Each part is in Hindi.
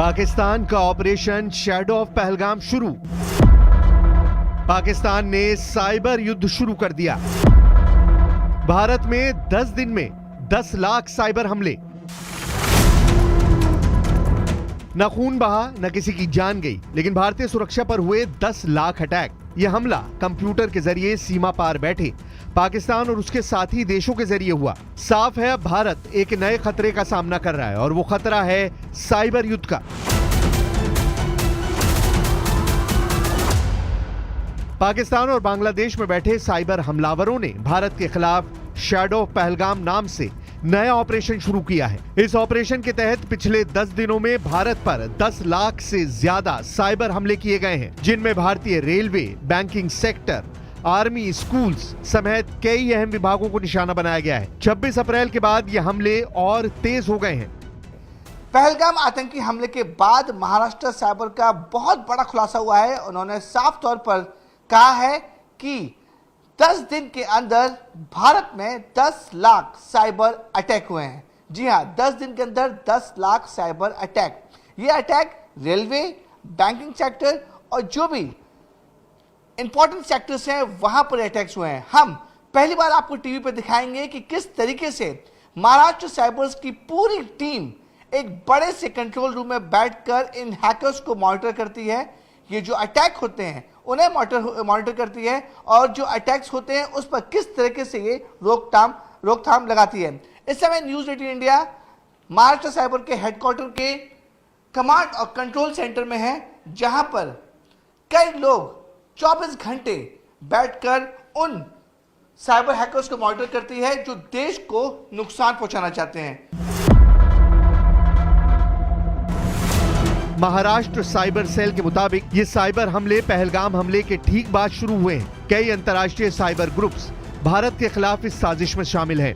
पाकिस्तान का ऑपरेशन शैडो ऑफ पहलगाम शुरू। पाकिस्तान ने साइबर युद्ध शुरू कर दिया। भारत में 10 दिन में 10 लाख साइबर हमले। न खून बहा न किसी की जान गई, लेकिन भारतीय सुरक्षा पर हुए 10 लाख अटैक। यह हमला कंप्यूटर के जरिए सीमा पार बैठे पाकिस्तान और उसके साथी देशों के जरिए हुआ। साफ है, भारत एक नए खतरे का सामना कर रहा है और वो खतरा है साइबर युद्ध का। पाकिस्तान और बांग्लादेश में बैठे साइबर हमलावरों ने भारत के खिलाफ शैडो ऑफ पहलगाम नाम से नया ऑपरेशन शुरू किया है। इस ऑपरेशन के तहत पिछले 10 दिनों में भारत पर 10 लाख से ज्यादा साइबर हमले किए गए हैं, जिनमें भारतीय railway, banking sector, army, schools समेत कई अहम विभागों को निशाना बनाया गया है। 26 अप्रैल के बाद ये हमले और तेज हो गए हैं। पहलगाम आतंकी हमले के बाद महाराष्ट्र साइबर का बहुत बड़ा खुलासा हुआ है। उन्होंने साफ तौर पर कहा है कि 10 दिन के अंदर भारत में 10 लाख साइबर अटैक हुए हैं। जी हां, 10 दिन के अंदर 10 लाख साइबर अटैक। ये अटैक रेलवे, बैंकिंग सेक्टर और जो भी इंपॉर्टेंट सेक्टर्स हैं वहां पर अटैक्स हुए हैं। हम पहली बार आपको टीवी पर दिखाएंगे कि किस तरीके से महाराष्ट्र साइबर्स की पूरी टीम एक बड़े से कंट्रोल रूम में बैठकर इन हैकर्स को मॉनिटर करती है। ये जो अटैक होते हैं उन्हें मॉनिटर करती है और जो अटैक्स होते हैं उस पर किस तरीके से ये रोकथाम लगाती है। इस समय न्यूज 18 इंडिया महाराष्ट्र साइबर के हेडक्वार्टर के कमांड और कंट्रोल सेंटर में है, जहां पर कई लोग 24 घंटे बैठकर उन साइबर हैकर्स को मॉनिटर करती है जो देश को नुकसान पहुंचाना चाहते हैं। महाराष्ट्र साइबर सेल के मुताबिक ये साइबर हमले पहलगाम हमले के ठीक बाद शुरू हुए हैं। कई अंतर्राष्ट्रीय साइबर ग्रुप्स भारत के खिलाफ इस साजिश में शामिल हैं,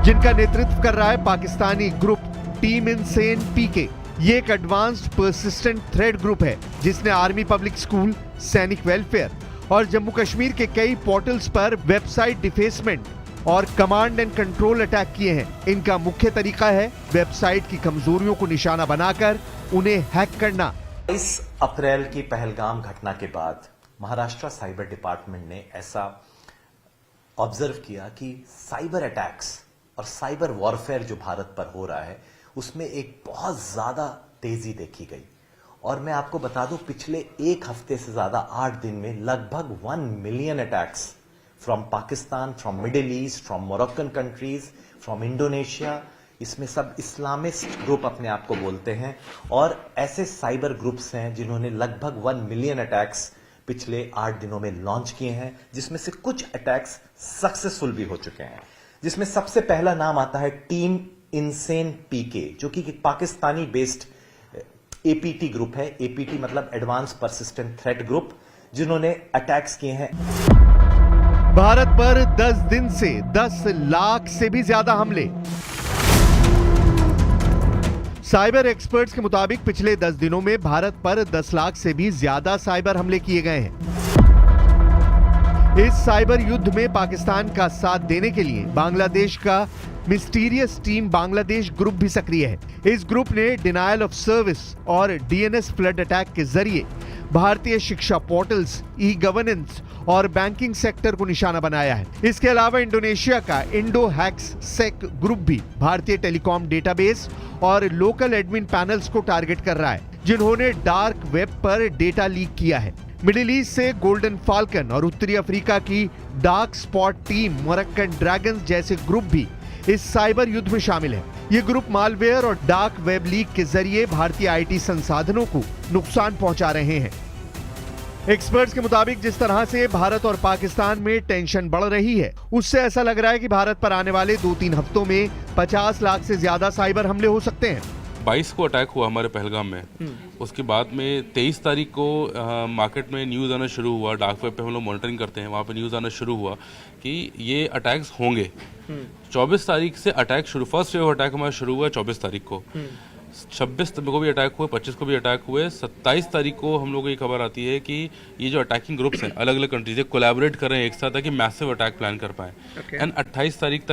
जिनका नेतृत्व कर रहा है पाकिस्तानी ग्रुप टीम इनसेन पीके। ये एक एडवांस्ड पर्सिस्टेंट थ्रेड ग्रुप है जिसने आर्मी, पब्लिक स्कूल, सैनिक वेलफेयर और जम्मू कश्मीर के कई पोर्टल्स पर वेबसाइट डिफेसमेंट और कमांड एंड कंट्रोल अटैक किए हैं। इनका मुख्य तरीका है वेबसाइट की कमजोरियों को निशाना बनाकर उन्हें हैक करना। 22 अप्रैल की पहलगाम घटना के बाद महाराष्ट्र साइबर डिपार्टमेंट ने ऐसा ऑब्जर्व किया कि साइबर अटैक्स और साइबर वॉरफेयर जो भारत पर हो रहा है उसमें एक बहुत ज्यादा तेजी देखी गई। और मैं आपको बता दूं, पिछले एक हफ्ते से ज्यादा 8 दिन में लगभग 1 million attacks from Pakistan, from middle east, from Moroccan countries, from Indonesia, इसमें सब इस्लामिस्ट ग्रुप अपने आप को बोलते हैं। और ऐसे साइबर ग्रुप्स हैं जिन्होंने लगभग 1 मिलियन अटैक्स पिछले 8 दिनों में लॉन्च किए हैं, जिसमें से कुछ अटैक्स सक्सेसफुल भी हो चुके हैं। जिसमें सबसे पहला नाम आता है टीम इनसेन पीके, जो कि एक पाकिस्तानी बेस्ड एपीटी ग्रुप है। एपीटी मतलब एडवांस परसिस्टेंट थ्रेट ग्रुप, जिन्होंने अटैक्स किए हैं। भारत पर 10 दिन से 10 लाख से भी ज्यादा हमले। साइबर एक्सपर्ट्स के मुताबिक पिछले 10 दिनों में भारत पर 10 लाख से भी ज्यादा साइबर हमले किए गए हैं। इस साइबर युद्ध में पाकिस्तान का साथ देने के लिए बांग्लादेश का मिस्टीरियस टीम बांग्लादेश ग्रुप भी सक्रिय है। इस ग्रुप ने डिनायल ऑफ सर्विस और डीएनएस फ्लड अटैक के जरिए भारतीय शिक्षा पोर्टल्स, ई गवर्नेंस और बैंकिंग सेक्टर को निशाना बनाया है। इसके अलावा इंडोनेशिया का इंडो हैक्स सेक ग्रुप भी भारतीय टेलीकॉम डेटाबेस और लोकल एडमिन पैनल्स को टारगेट कर रहा है, जिन्होंने डार्क वेब पर डेटा लीक किया है। मिडिल ईस्ट से गोल्डन फाल्कन और उत्तरी अफ्रीका की dark spot team, Moroccan dragons जैसे ग्रुप भी इस साइबर युद्ध में शामिल है। ये ग्रुप मालवेयर और डार्क वेब लीक के जरिए भारतीय आईटी संसाधनों को नुकसान पहुंचा रहे हैं। एक्सपर्ट्स के मुताबिक जिस तरह से भारत और पाकिस्तान में टेंशन बढ़ रही है, उससे ऐसा लग रहा है कि भारत पर आने वाले 2-3 हफ्तों में 50 लाख से ज्यादा साइबर हमले हो सकते हैं। 22 को अटैक हुआ हमारे पहलगाम में। उसके बाद में 23 तारीख को मार्केट में न्यूज़ आना शुरू हुआ। डार्क वेब पे हम लोग मॉनिटरिंग करते हैं, वहाँ पे न्यूज़ आना शुरू हुआ कि ये अटैक्स होंगे। 24 तारीख से अटैक शुरू, फर्स्ट वेव अटैक हमारा शुरू हुआ 24 तारीख को। 26 को भी अटैक हुए, 25 को भी अटैक हुए। 27 तारीख को हम लोगों को ये खबर आती है कि ये जो अटैकिंग ग्रुप्स हैं अलग अलग कंट्रीज से कोलैबोरेट कर रहे हैं एक साथ ताकि मैसिव अटैक प्लान कर पाएं। एंड 28 तारीख तक